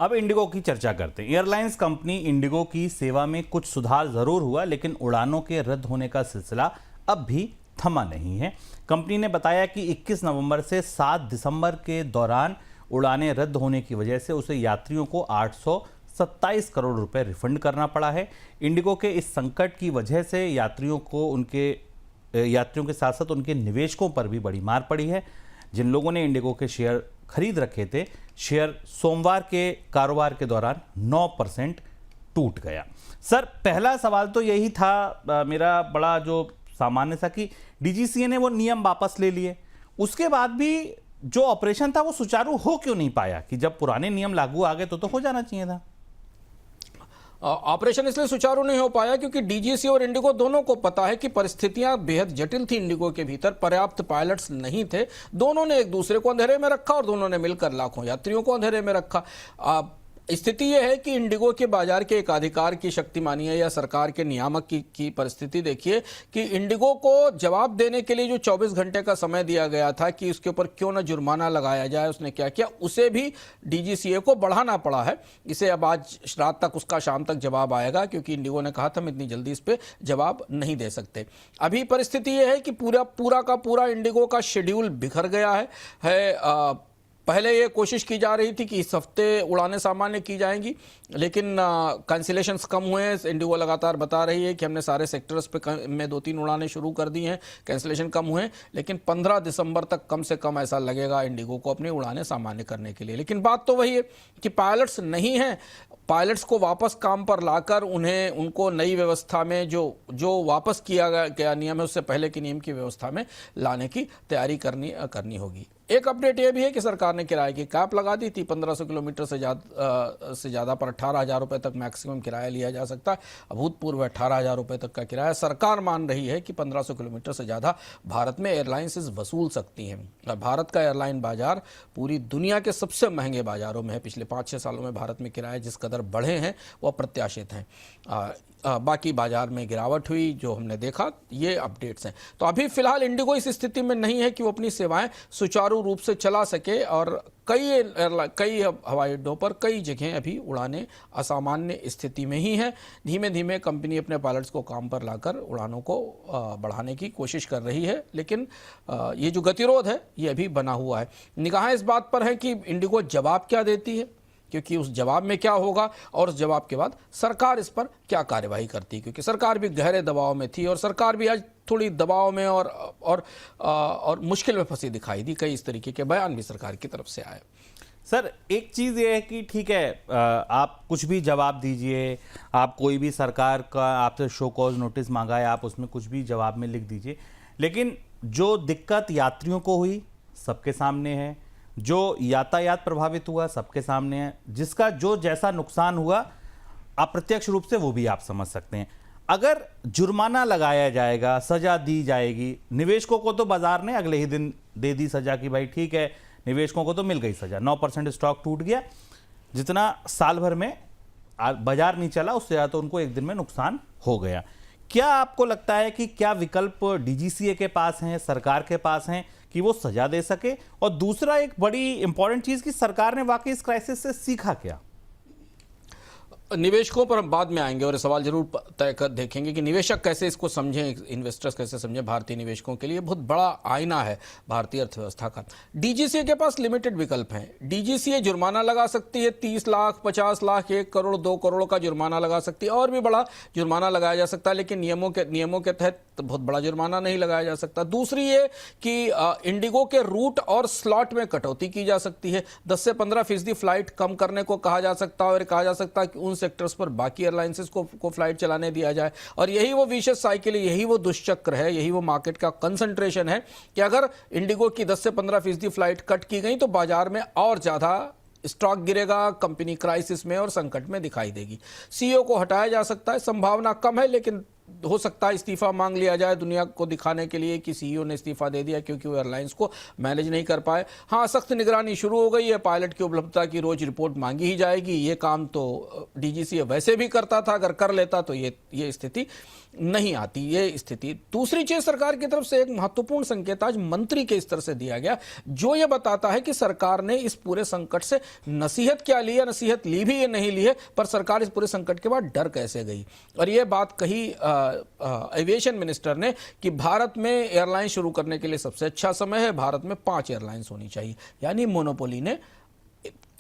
अब इंडिगो की चर्चा करते हैं। एयरलाइंस कंपनी इंडिगो की सेवा में कुछ सुधार जरूर हुआ, लेकिन उड़ानों के रद्द होने का सिलसिला अब भी थमा नहीं है। कंपनी ने बताया कि 21 नवंबर से 7 दिसंबर के दौरान उड़ानें रद्द होने की वजह से उसे यात्रियों को 827 करोड़ रुपए रिफंड करना पड़ा है। इंडिगो के इस संकट की वजह से यात्रियों के साथ साथ उनके निवेशकों पर भी बड़ी मार पड़ी है। जिन लोगों ने इंडिगो के शेयर खरीद रखे थे, शेयर सोमवार के कारोबार के दौरान 9% टूट गया। सर, पहला सवाल तो यही था मेरा, बड़ा जो सामान्य सा, कि डीजीसीए ने वो नियम वापस ले लिए, उसके बाद भी जो ऑपरेशन था वो सुचारू हो क्यों नहीं पाया? कि जब पुराने नियम लागू आ गए तो हो जाना चाहिए था। ऑपरेशन इसलिए सुचारू नहीं हो पाया क्योंकि डीजीसी और इंडिगो दोनों को पता है कि परिस्थितियां बेहद जटिल थी। इंडिगो के भीतर पर्याप्त पायलट्स नहीं थे, दोनों ने एक दूसरे को अंधेरे में रखा और दोनों ने मिलकर लाखों यात्रियों को अंधेरे में रखा। स्थिति यह है कि इंडिगो के बाजार के एकाधिकार की शक्ति मानिए या सरकार के नियामक की परिस्थिति देखिए कि इंडिगो को जवाब देने के लिए जो 24 घंटे का समय दिया गया था कि उसके ऊपर क्यों न जुर्माना लगाया जाए, उसने क्या किया, उसे भी डीजीसीए को बढ़ाना पड़ा है। इसे अब आज रात तक, उसका शाम तक जवाब आएगा, क्योंकि इंडिगो ने कहा था हम इतनी जल्दी इस पर जवाब नहीं दे सकते। अभी परिस्थिति यह है कि पूरा का पूरा इंडिगो का शेड्यूल बिखर गया है। पहले ये कोशिश की जा रही थी कि इस हफ्ते उड़ानें सामान्य की जाएंगी, लेकिन कैंसिलेशंस कम हुए हैं। इंडिगो लगातार बता रही है कि हमने सारे सेक्टर्स पे में 2-3 उड़ानें शुरू कर दी हैं, कैंसिलेशन कम हुए, लेकिन 15 दिसंबर तक कम से कम ऐसा लगेगा इंडिगो को अपनी उड़ानें सामान्य करने के लिए। लेकिन बात तो वही है कि पायलट्स नहीं हैं। पायलट्स को वापस काम पर लाकर उनको नई व्यवस्था में जो वापस किया गया नियम है, उससे पहले के नियम की व्यवस्था में लाने की तैयारी करनी होगी। एक अपडेट यह भी है कि सरकार ने किराए की कैप लगा दी थी। 1500 किलोमीटर से ज़्यादा पर 18,000 रुपये तक मैक्सिमम किराया लिया जा सकता है। अभूतपूर्व 18,000 रुपये तक का किराया सरकार मान रही है कि 1500 किलोमीटर से ज़्यादा भारत में एयरलाइंसेज वसूल सकती हैं। भारत का एयरलाइन बाजार पूरी दुनिया के सबसे महंगे बाजारों में है। पिछले 5-6 सालों में भारत में किराए जिस कदर बढ़े हैं वो अप्रत्याशित हैं। बाकी बाजार में गिरावट हुई जो हमने देखा, ये अपडेट्स हैं। तो अभी फिलहाल इंडिगो इस स्थिति में नहीं है कि वो अपनी सेवाएं सुचारू रूप से चला सके, और कई हवाई अड्डों पर कई जगह अभी उड़ानें असामान्य स्थिति में ही हैं। धीमे धीमे कंपनी अपने पायलट्स को काम पर लाकर उड़ानों को बढ़ाने की कोशिश कर रही है, लेकिन ये जो गतिरोध है ये अभी बना हुआ है। निगाहें इस बात पर है कि इंडिगो जवाब क्या देती है, क्योंकि उस जवाब में क्या होगा और उस जवाब के बाद सरकार इस पर क्या कार्यवाही करती है, क्योंकि सरकार भी गहरे दबाव में थी और सरकार भी आज थोड़ी दबाव में और मुश्किल में फंसी दिखाई दी। कई इस तरीके के बयान भी सरकार की तरफ से आए। सर, एक चीज़ ये है कि ठीक है, आप कुछ भी जवाब दीजिए, आप कोई भी सरकार का आपसे शो कॉज नोटिस मांगा है, आप उसमें कुछ भी जवाब में लिख दीजिए, लेकिन जो दिक्कत यात्रियों को हुई सबके सामने है, जो यातायात प्रभावित हुआ सबके सामने है, जिसका जो जैसा नुकसान हुआ अप्रत्यक्ष रूप से वो भी आप समझ सकते हैं। अगर जुर्माना लगाया जाएगा, सजा दी जाएगी, निवेशकों को तो बाजार ने अगले ही दिन दे दी सजा कि भाई ठीक है, निवेशकों को तो मिल गई सजा, 9% स्टॉक टूट गया, जितना साल भर में बाजार नहीं चला उससे ज़्यादा तो उनको एक दिन में नुकसान हो गया। क्या आपको लगता है कि क्या विकल्प डीजीसीए के पास हैं, सरकार के पास हैं कि वो सजा दे सके? और दूसरा एक बड़ी इंपॉर्टेंट चीज़ कि सरकार ने वाकई इस क्राइसिस से सीखा क्या? निवेशकों पर हम बाद में आएंगे और सवाल जरूर तय कर देखेंगे कि निवेशक कैसे इसको समझें, इन्वेस्टर्स कैसे समझें। भारतीय निवेशकों के लिए बहुत बड़ा आईना है भारतीय अर्थव्यवस्था का। डीजीसीए के पास लिमिटेड विकल्प हैं। डीजीसीए जुर्माना लगा सकती है, 30 लाख, 50 लाख, 1 करोड़, 2 करोड़ का जुर्माना लगा सकती है, और भी बड़ा जुर्माना लगाया जा सकता है, लेकिन नियमों के तहत बहुत बड़ा जुर्माना नहीं लगाया जा सकता। दूसरी ये कि इंडिगो के रूट और स्लॉट में कटौती की जा सकती है। 10 से 15% फ्लाइट कम करने को कहा जा सकता है, और कहा जा सकता है कि उन सेक्टर्स पर बाकी एयरलाइंसेस को फ्लाइट चलाने दिया जाए। और यही वो विशेष साइकिल है, यही वो दुष्चक्र है, यही वो मार्केट का कंसंट्रेशन है कि अगर इंडिगो की 10 से 15% फ्लाइट कट की गई तो बाजार में और ज़्यादा स्टॉक गिरेगा, कंपनी क्राइसिस में और संकट में दिखाई देगी। सीईओ को हटाया जा सकता है, संभावना कम है, लेकिन हो सकता है इस्तीफा मांग लिया जाए दुनिया को दिखाने के लिए कि सीईओ ने इस्तीफा दे दिया क्योंकि वो एयरलाइंस को मैनेज नहीं कर पाए। हाँ, सख्त निगरानी शुरू हो गई है, पायलट की उपलब्धता की रोज रिपोर्ट मांगी ही जाएगी। ये काम तो डीजीसीए वैसे भी करता था, अगर कर लेता तो ये स्थिति नहीं आती ये स्थिति। दूसरी चीज, सरकार की तरफ से एक महत्वपूर्ण संकेत आज मंत्री के स्तर से दिया गया, जो ये बताता है कि सरकार ने इस पूरे संकट से नसीहत क्या ली है, नसीहत ली भी या नहीं ली है, पर सरकार इस पूरे संकट के बाद डर कैसे गई। और ये बात कही एविएशन मिनिस्टर ने कि भारत में एयरलाइन शुरू करने के लिए सबसे अच्छा समय है, भारत में 5 एयरलाइंस होनी चाहिए। यानी मोनोपोली ने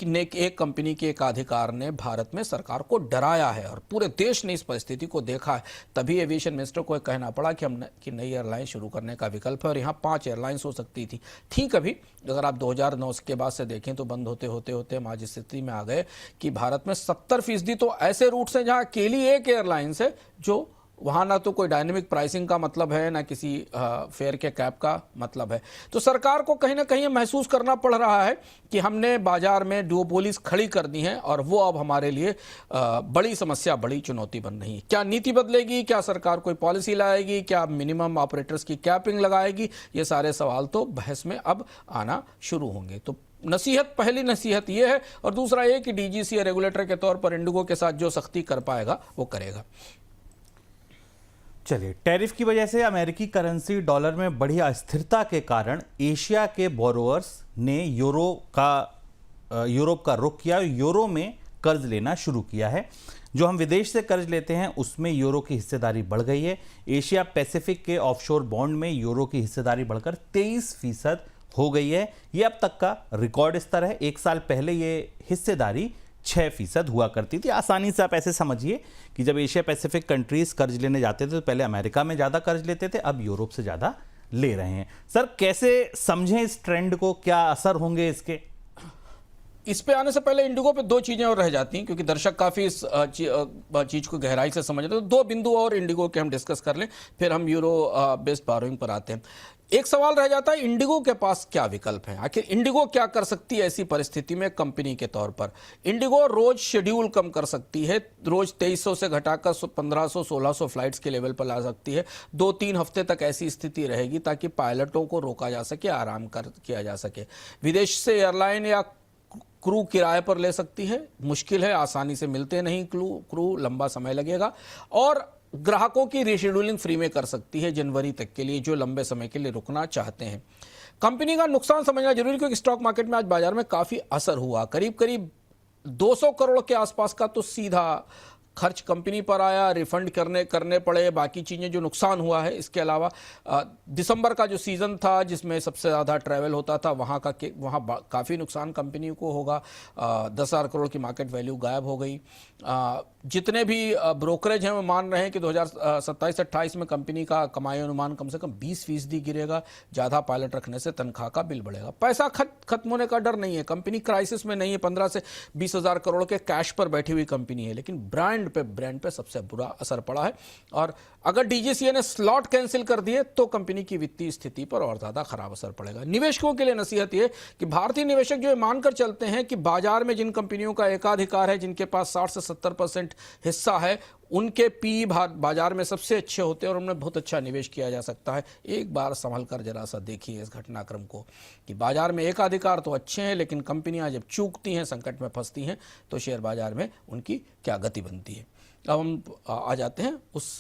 एक कंपनी के एक अधिकार ने भारत में सरकार को डराया है और पूरे देश ने इस परिस्थिति को देखा है। तभी एविएशन मिनिस्टर को कहना पड़ा कि नई एयरलाइन शुरू करने का विकल्प है और यहाँ 5 एयरलाइंस हो सकती थी कभी। अगर आप 2009 के बाद से देखें तो बंद होते हम आज स्थिति में आ गए कि भारत में 70% तो ऐसे रूट्स हैं जहाँ अकेली एक एयरलाइंस है, जो वहाँ ना तो कोई डायनेमिक प्राइसिंग का मतलब है, ना किसी फेयर के कैप का मतलब है। तो सरकार को कहीं ना कहीं महसूस करना पड़ रहा है कि हमने बाजार में डुओपोलीज खड़ी कर दी है और वो अब हमारे लिए बड़ी समस्या, बड़ी चुनौती बन रही है। क्या नीति बदलेगी, क्या सरकार कोई पॉलिसी लाएगी, क्या मिनिमम ऑपरेटर्स की कैपिंग लगाएगी, ये सारे सवाल तो बहस में अब आना शुरू होंगे। तो नसीहत, पहली नसीहत ये है, और दूसरा ये कि डीजीसीए रेगुलेटर के तौर पर इंडिगो के साथ जो सख्ती कर पाएगा वो करेगा। चलिए, टैरिफ की वजह से अमेरिकी करेंसी डॉलर में बढ़ी अस्थिरता के कारण एशिया के बोरोअर्स ने यूरोप का रुख किया, यूरो में कर्ज लेना शुरू किया है। जो हम विदेश से कर्ज लेते हैं उसमें यूरो की हिस्सेदारी बढ़ गई है। एशिया पैसिफिक के ऑफशोर बॉन्ड में यूरो की हिस्सेदारी बढ़कर 23% हो गई है। यह अब तक का रिकॉर्ड स्तर है। एक साल पहले ये हिस्सेदारी 6% हुआ करती थी। आसानी से आप ऐसे समझिए कि जब एशिया पैसिफिक कंट्रीज कर्ज लेने जाते थे तो पहले अमेरिका में ज़्यादा कर्ज लेते थे, अब यूरोप से ज़्यादा ले रहे हैं। सर, कैसे समझें इस ट्रेंड को, क्या असर होंगे इसके? इस पे आने से पहले इंडिगो पे 2 चीजें और रह जाती हैं, क्योंकि दर्शक काफी इस चीज को गहराई से समझ रहे हैं। तो 2 बिंदु और इंडिगो के हम डिस्कस कर लें, फिर हम यूरो बेस्ड बोरोइंग पर आते हैं। एक सवाल रह जाता है, इंडिगो के पास क्या विकल्प हैं? आखिर इंडिगो क्या कर सकती है ऐसी परिस्थिति में कंपनी के तौर पर? इंडिगो रोज शेड्यूल कम कर सकती है, रोज 2300 से घटाकर 1500-1600 फ्लाइट्स के लेवल पर ला सकती है। 2-3 हफ्ते तक ऐसी स्थिति रहेगी ताकि पायलटों को रोका जा सके, आराम किया जा सके। विदेश से एयरलाइन या क्रू किराए पर ले सकती है, मुश्किल है, आसानी से मिलते नहीं क्रू, लंबा समय लगेगा। और ग्राहकों की रीशेड्यूलिंग फ्री में कर सकती है जनवरी तक के लिए, जो लंबे समय के लिए रुकना चाहते हैं। कंपनी का नुकसान समझना जरूरी, क्योंकि स्टॉक मार्केट में आज बाजार में काफी असर हुआ। करीब 200 करोड़ के आसपास का तो सीधा खर्च कंपनी पर आया, रिफंड करने पड़े, बाकी चीज़ें जो नुकसान हुआ है। इसके अलावा दिसंबर का जो सीज़न था जिसमें सबसे ज़्यादा ट्रैवल होता था, वहाँ काफ़ी नुकसान कंपनी को होगा। 10,000 करोड़ की मार्केट वैल्यू गायब हो गई। जितने भी ब्रोकरेज हैं वो मान रहे हैं कि 2027-28 में कंपनी का कमाई अनुमान कम से कम 20% गिरेगा। ज़्यादा पायलट रखने से तनख्वाह का बिल बढ़ेगा। पैसा खत्म होने का डर नहीं है, कंपनी क्राइसिस में नहीं है। 15 से 20,000 करोड़ के कैश पर बैठी हुई कंपनी है, लेकिन ब्रांड पे सबसे बुरा असर पड़ा है। और अगर डीजीसीए ने स्लॉट कैंसिल कर दिए तो कंपनी की वित्तीय स्थिति पर और ज्यादा खराब असर पड़ेगा। निवेशकों के लिए नसीहत यह कि भारतीय निवेशक जो मानकर चलते हैं कि बाजार में जिन कंपनियों का एकाधिकार है, जिनके पास 60 से 70% हिस्सा है, उनके पी बाजार में सबसे अच्छे होते हैं और उनमें बहुत अच्छा निवेश किया जा सकता है। एक बार संभल कर जरा सा देखिए इस घटनाक्रम को कि बाजार में एकाधिकार तो अच्छे हैं, लेकिन कंपनियां जब चूकती हैं, संकट में फंसती हैं, तो शेयर बाजार में उनकी क्या गति बनती है। अब हम आ जाते हैं उस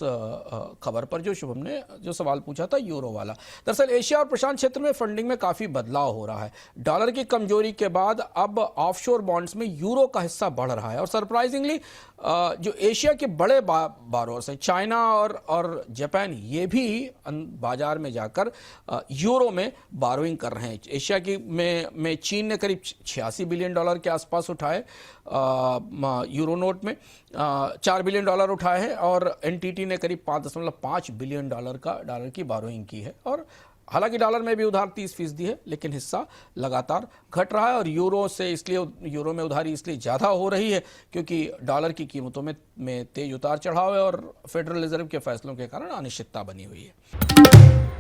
खबर पर जो शुभम ने जो सवाल पूछा था यूरो वाला। दरअसल एशिया और प्रशांत क्षेत्र में फंडिंग में काफ़ी बदलाव हो रहा है। डॉलर की कमजोरी के बाद अब ऑफशोर बॉन्ड्स में यूरो का हिस्सा बढ़ रहा है और सरप्राइजिंगली जो एशिया के बड़े बारोर्स हैं, चाइना और जापान, ये भी बाजार में जाकर यूरो में बारोइंग कर रहे हैं। एशिया की में चीन ने करीब $86 बिलियन के आसपास उठाए यूरो नोट में, $4 बिलियन उठाए हैं, और एनटीटी ने करीब $5.5 बिलियन डॉलर की बारोइंग की है। और हालांकि डॉलर में भी उधार 30% है, लेकिन हिस्सा लगातार घट रहा है। और यूरो में उधारी इसलिए ज़्यादा हो रही है क्योंकि डॉलर की कीमतों में तेज उतार चढ़ाव है और फेडरल रिजर्व के फैसलों के कारण अनिश्चितता बनी हुई है।